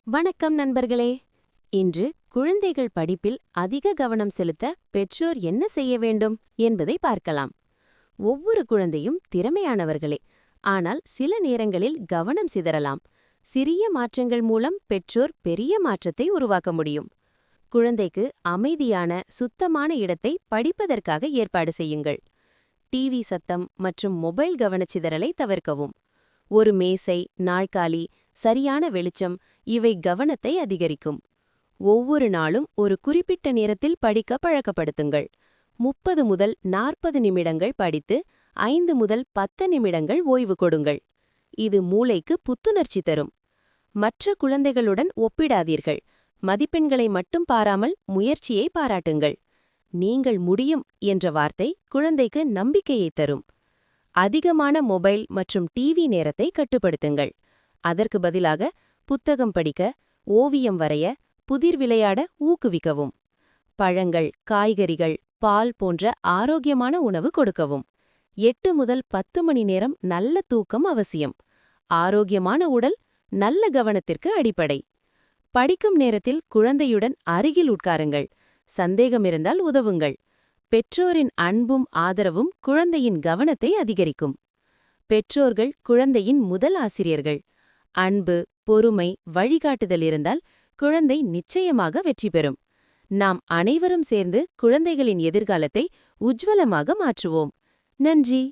வணக்கம் நண்பர்களே. இன்று குழந்தைகள் படிப்பில் அதிக கவனம் செலுத்த பெற்றோர் என்ன செய்ய வேண்டும் என்பதை பார்க்கலாம். ஒவ்வொரு குழந்தையும் திறமையானவர்களே, ஆனால் சில நேரங்களில் கவனம் சிதறலாம். சிறிய மாற்றங்கள் மூலம் பெற்றோர் பெரிய மாற்றத்தை உருவாக்க முடியும். குழந்தைக்கு அமைதியான, சுத்தமான இடத்தை படிப்பதற்காக ஏற்பாடு செய்யுங்கள். டிவி சத்தம் மற்றும் மொபைல் கவனச்சிதறலை தவிர்க்கவும். ஒரு மேசை, நாற்காலி, சரியான வெளிச்சம் இவை கவனத்தை அதிகரிக்கும். ஒவ்வொரு நாளும் ஒரு குறிப்பிட்ட நேரத்தில் படிக்க பழக்கப்படுத்துங்கள். 30 முதல் 40 நிமிடங்கள் படித்து 5 முதல் 10 நிமிடங்கள் ஓய்வு கொடுங்கள். இது மூளைக்கு புத்துணர்ச்சி தரும். மற்ற குழந்தைகளுடன் ஒப்பிடாதீர்கள். மதிப்பெண்களை மட்டும் பாராமல் முயற்சியை பாராட்டுங்கள். நீங்கள் முடியும் என்ற வார்த்தை குழந்தைக்கு நம்பிக்கையை தரும். அதிகமான மொபைல் மற்றும் டிவி நேரத்தை கட்டுப்படுத்துங்கள். அதற்கு பதிலாக புத்தகம் படிக்க, ஓவியம் வரைய, புதிர் விளையாட ஊக்குவிக்கவும். பழங்கள், காய்கறிகள், பால் போன்ற ஆரோக்கியமான உணவு கொடுக்கவும். 8 முதல் 10 மணி நேரம் நல்ல தூக்கம் அவசியம். ஆரோக்கியமான உடல் நல்ல கவனத்திற்கு அடிப்படை. படிக்கும் நேரத்தில் குழந்தையுடன் அருகில் உட்காருங்கள். சந்தேகம் இருந்தால் உதவுங்கள். பெற்றோரின் அன்பும் ஆதரவும் குழந்தையின் கவனத்தை அதிகரிக்கும். பெற்றோர்கள் குழந்தையின் முதல் ஆசிரியர்கள். அன்பு, பொறுமை, வழிகாட்டுதல் இருந்தால் குழந்தை நிச்சயமாக வெற்றி பெறும். நாம் அனைவரும் சேர்ந்து குழந்தைகளின் எதிர்காலத்தை உஜ்வலமாக மாற்றுவோம். நன்றி.